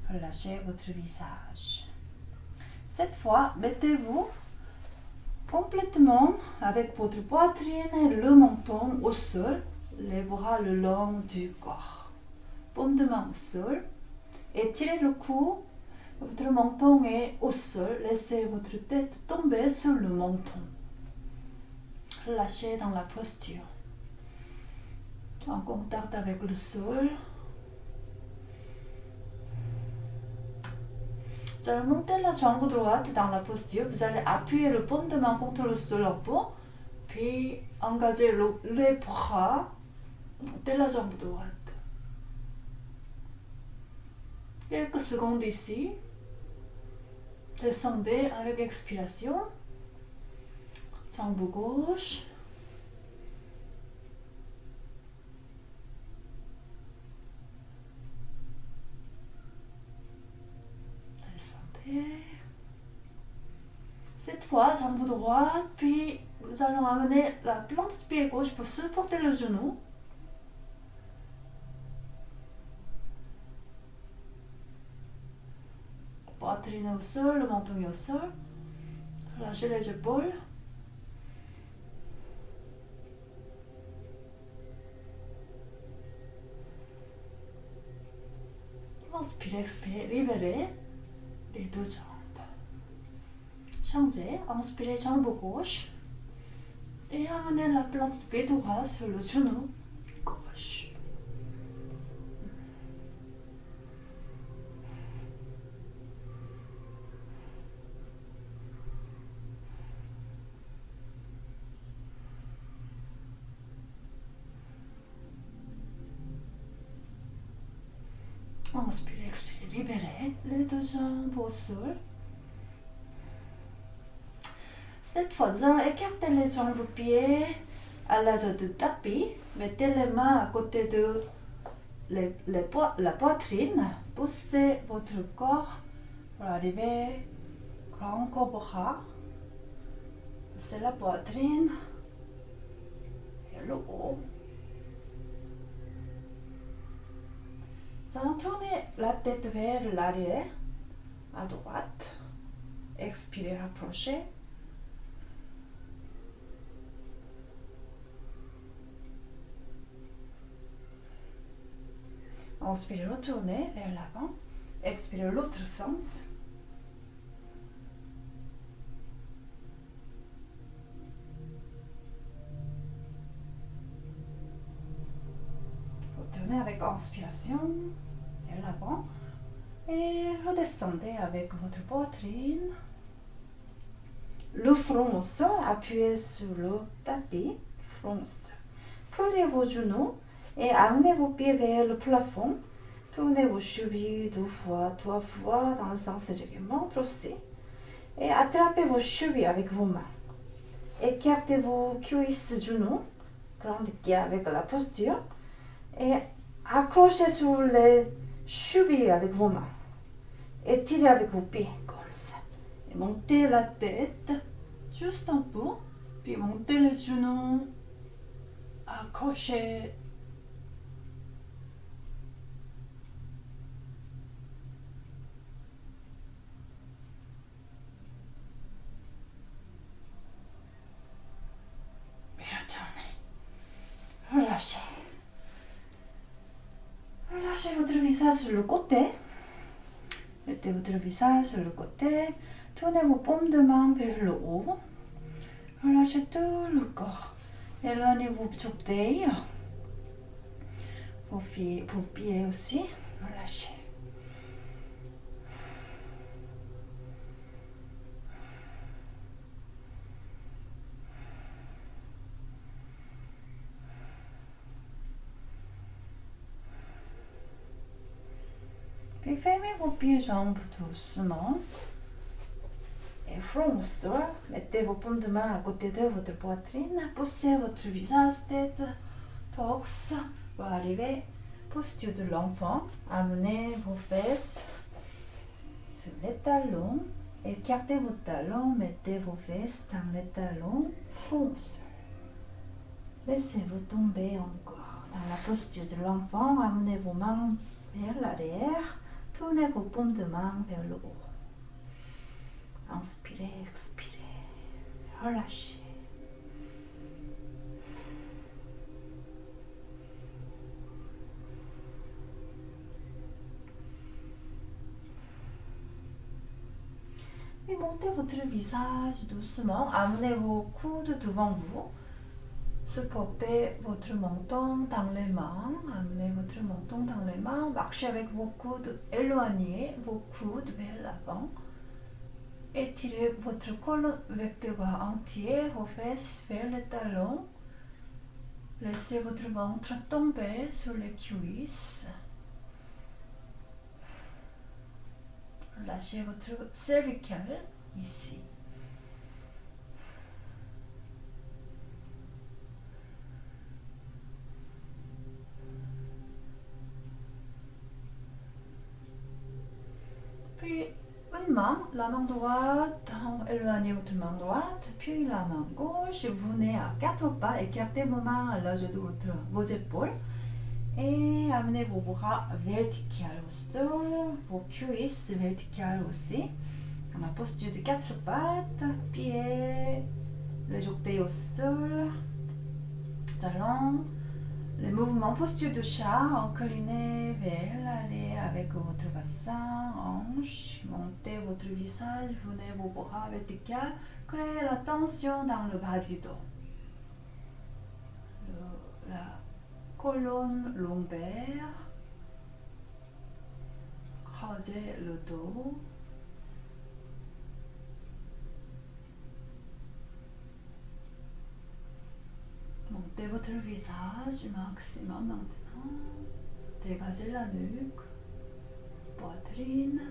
Relâchez votre visage. Cette fois, mettez-vous complètement avec votre poitrine et le menton au sol, les bras le long du corps. Paume de main au sol. Étirez le cou. Votre menton est au sol. Laissez votre tête tomber sur le menton. Relâchez dans la posture. En contact avec le sol. Vous allez monter la jambe droite dans la posture. Vous allez appuyer le paume de main contre le sol en haut. Puis engagez les bras de la jambe droite. Quelques secondes ici. Descendez avec expiration. Jambe gauche. Descendez. Cette fois, jambe droite, puis nous allons amener la plante du pied gauche pour supporter le genou. Poitrine au sol, le menton est au sol. Relâchez les épaules. Inspirez, expirez, libérez les deux jambes. Changez, inspirez jambe gauche et amenez la plante du pied droit sur le genou gauche. Inspirez, expirez, libérez les deux jambes au sol. Cette fois, nous allons écarter les jambes pieds à l'âge de tapis. Mettez les mains à côté de la poitrine. Poussez votre corps pour arriver grand cobra. Poussez la poitrine et le haut. Nous allons tourner la tête vers l'arrière, à droite. Expirez, rapprochez. Inspirez, retournez vers l'avant. Expirez l'autre sens. Retournez avec inspiration vers l'avant. Et redescendez avec votre poitrine. Le front au sol, appuyez sur le tapis. Front au sol. Pliez vos genoux. Et amenez vos pieds vers le plafond. Tournez vos chevilles 2 fois, 3 fois dans le sens que montre aussi. Et attrapez vos chevilles avec vos mains. Écartez vos cuisses, genoux, grande avec la posture. Et accrochez sur les chevilles avec vos mains. Étirez avec vos pieds comme ça. Et montez la tête juste un peu. Puis montez les genoux. Accrochez. Relâchez. Relâchez votre visage sur le côté. Mettez votre visage sur le côté. Tournez vos paumes de main vers le haut. Relâchez tout le corps. Éloignez vos orteils. Vos pieds aussi. Relâchez. Puis fermez vos pieds et jambes doucement. Et front au sol. Mettez vos paumes de main à côté de votre poitrine. Poussez votre visage, tête, torse pour arriver posture de l'enfant. Amenez vos fesses sur les talons. Écartez vos talons. Mettez vos fesses dans les talons. Front au sol. Laissez-vous tomber encore dans la posture de l'enfant. Amenez vos mains vers l'arrière. Tournez vos paumes de main vers le haut. Inspirez, expirez. Relâchez. Et montez votre visage doucement. Amenez vos coudes devant vous. Supportez votre menton dans les mains. Amenez votre menton dans les mains. Marchez avec vos coudes éloignés, vos coudes vers l'avant. Étirez votre colonne vertébrale entière, vos fesses vers les talons. Laissez votre ventre tomber sur les cuisses. Lâchez votre cervicale ici. Puis une main, la main droite, éloignez votre main droite, puis la main gauche, vous venez à 4 pas, écartez vos mains à l'âge de vos épaules et amenez vos bras verticales au sol, vos cuisses verticales aussi. Dans la posture de 4 pattes, pieds, les orteils au sol, talons. Le mouvement posture de chat, incliné vers l'arrière avec votre bassin, hanche, montez votre visage, venez vos bras verticaux, créez la tension dans le bas du dos. La colonne lombaire, croisez le dos. Montez votre visage maximum maintenant. Dégagez la nuque, poitrine.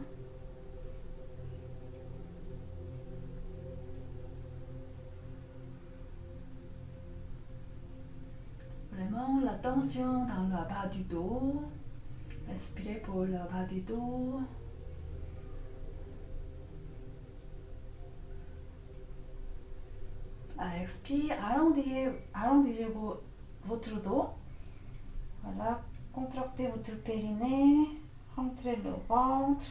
Vraiment la tension dans le bas du dos. Respirez pour le bas du dos. Expire, arrondissez votre dos. Voilà, contractez votre périnée, rentrez le ventre,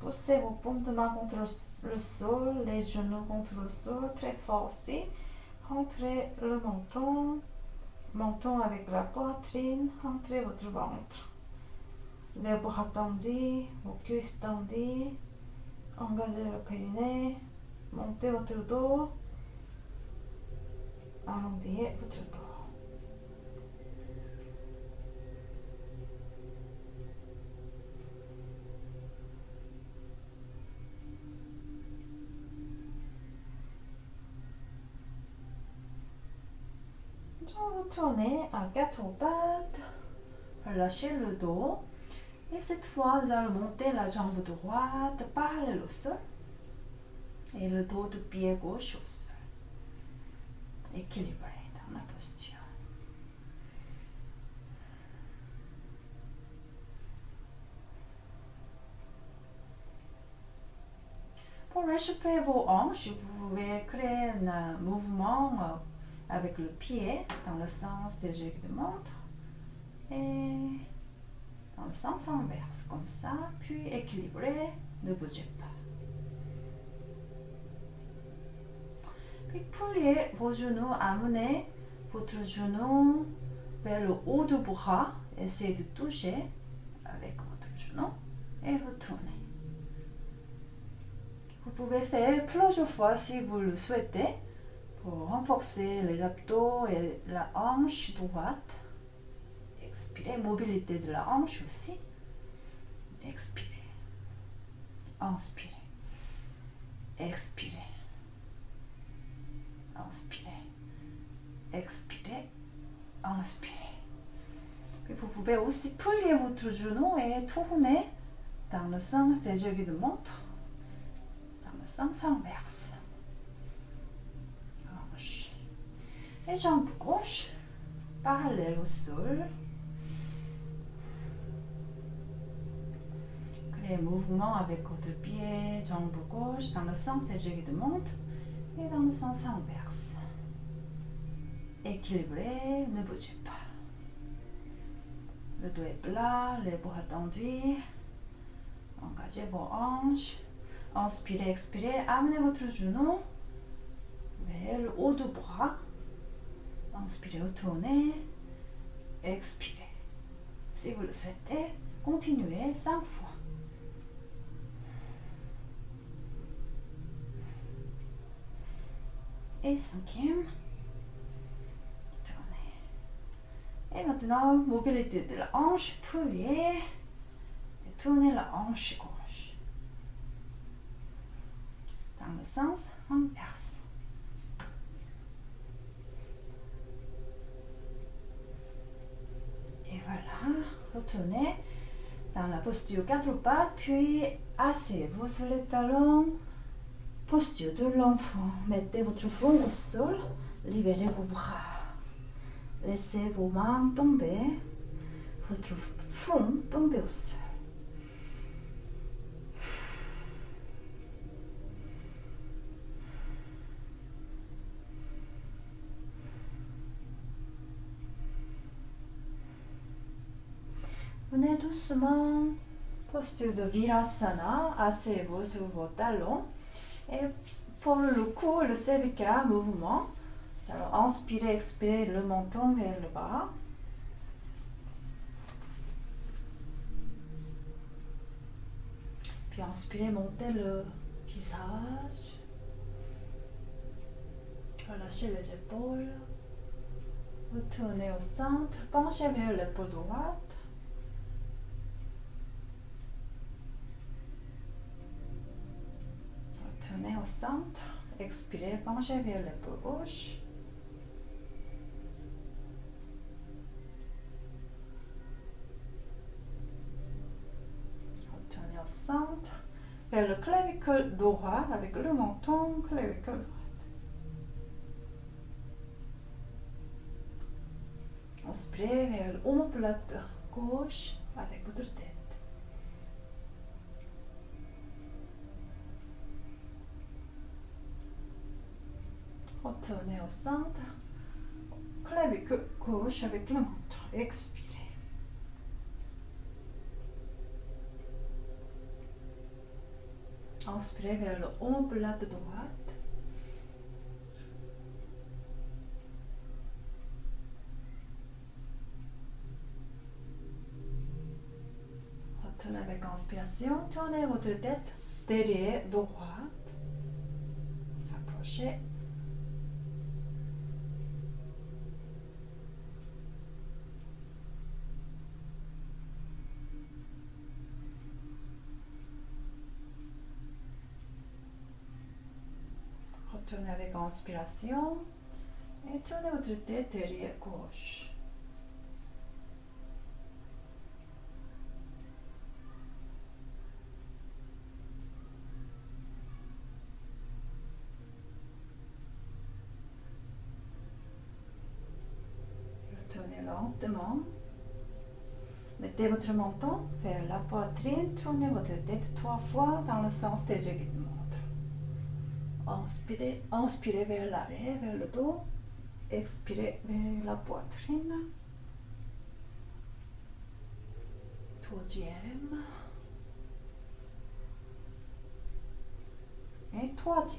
poussez vos paumes de main contre le sol, les genoux contre le sol, très fort aussi. Rentrez le menton avec la poitrine, rentrez votre ventre. Les bras tendus, vos cuisses tendues, engagez le périnée, montez votre dos. Arrondissez votre dos. Retournez à 4 pattes, relâchez le dos et cette fois vous allez monter la jambe droite parallèle au sol et le dos du pied gauche au sol. Équilibré dans la posture. Pour réchauffer vos hanches, vous pouvez créer un mouvement avec le pied dans le sens des jets de montre et dans le sens inverse comme ça, puis équilibré, ne bougez pas. Puis pliez vos genoux, amenez votre genou vers le haut du bras, essayez de toucher avec votre genou et retournez. Vous pouvez faire plusieurs fois si vous le souhaitez pour renforcer les abdos et la hanche droite. Expirez, mobilité de la hanche aussi. Expirez, inspirez, expirez, inspirez, expirez, inspirez. Puis vous pouvez aussi plier votre genou et tourner dans le sens des aiguilles de montre, dans le sens inverse. Et jambe gauche, parallèle au sol. Créez mouvement avec votre pied, jambe gauche, dans le sens des aiguilles de montre et dans le sens inverse. Équilibré, ne bougez pas. Le dos est plat, les bras tendus. Engagez vos hanches. Inspirez, expirez. Amenez votre genou vers le haut du bras. Inspirez, retournez. Expirez. Si vous le souhaitez, continuez 5 fois. Et 5e. Tournez. Et maintenant, mobilité de la hanche. Pliez. Et tournez la hanche gauche. Dans le sens inverse. Et voilà. Retournez dans la posture 4 pas. Puis asseyez-vous sur les talons. Posture de l'enfant. Mettez votre front au sol. Libérez vos bras. Laissez vos mains tomber. Votre front tomber au sol. Venez doucement. Posture de Virasana. Asseyez-vous sur vos talons. Et pour le cou et le cervical, mouvement. Alors, inspirez, expirez le menton vers le bas. Puis inspirez, montez le visage. Relâchez les épaules. Retournez au centre. Penchez vers l'épaule droite. Retournez au centre. Expirez, penchez vers l'épaule gauche. Retournez au centre. Vers le clavicule droit avec le menton, clavicule droite. Inspirez vers l'omoplate gauche avec votre tête. Retournez au centre, clavicule gauche avec le menton. Expirez. Inspirez vers l'omoplate droite. Retournez avec inspiration. Tournez votre tête derrière droite. Approchez. Tournez avec inspiration et tournez votre tête derrière gauche. Retournez lentement. Mettez votre menton vers la poitrine. Tournez votre tête 3 fois dans le sens des yeux qui montrent. Inspirez, inspirez vers l'arrière, vers le dos. Expirez vers la poitrine. 2e. Et 3e.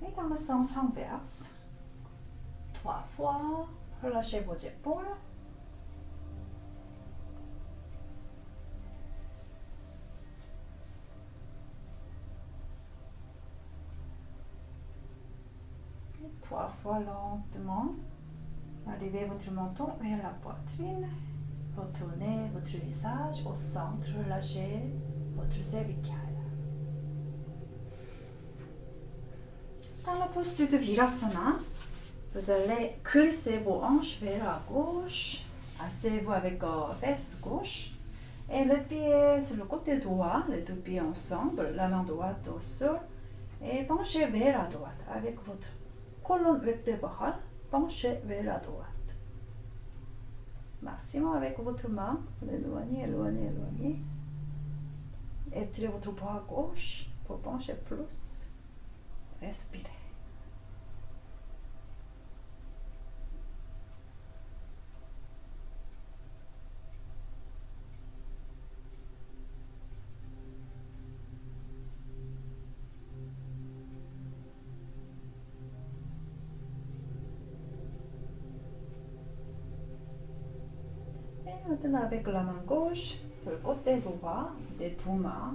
Et dans le sens inverse. 3 fois. Relâchez vos épaules. Et 3 fois lentement. Arrivez votre menton vers la poitrine. Retournez votre visage au centre. Relâchez votre cervical. Dans la posture de Virasana, vous allez glisser vos hanches vers la gauche. Asseyez-vous avec fesse gauche. Et le pied sur le côté droit, les deux pieds ensemble, la main droite au sol. Et penchez vers la droite avec votre colonne vertébrale. Penchez vers la droite. Maximum avec votre main. Éloignez, éloignez, éloignez. Étirez votre bras gauche pour pencher plus. Respirez. maintenant avec la main gauche, le côté droit des deux mains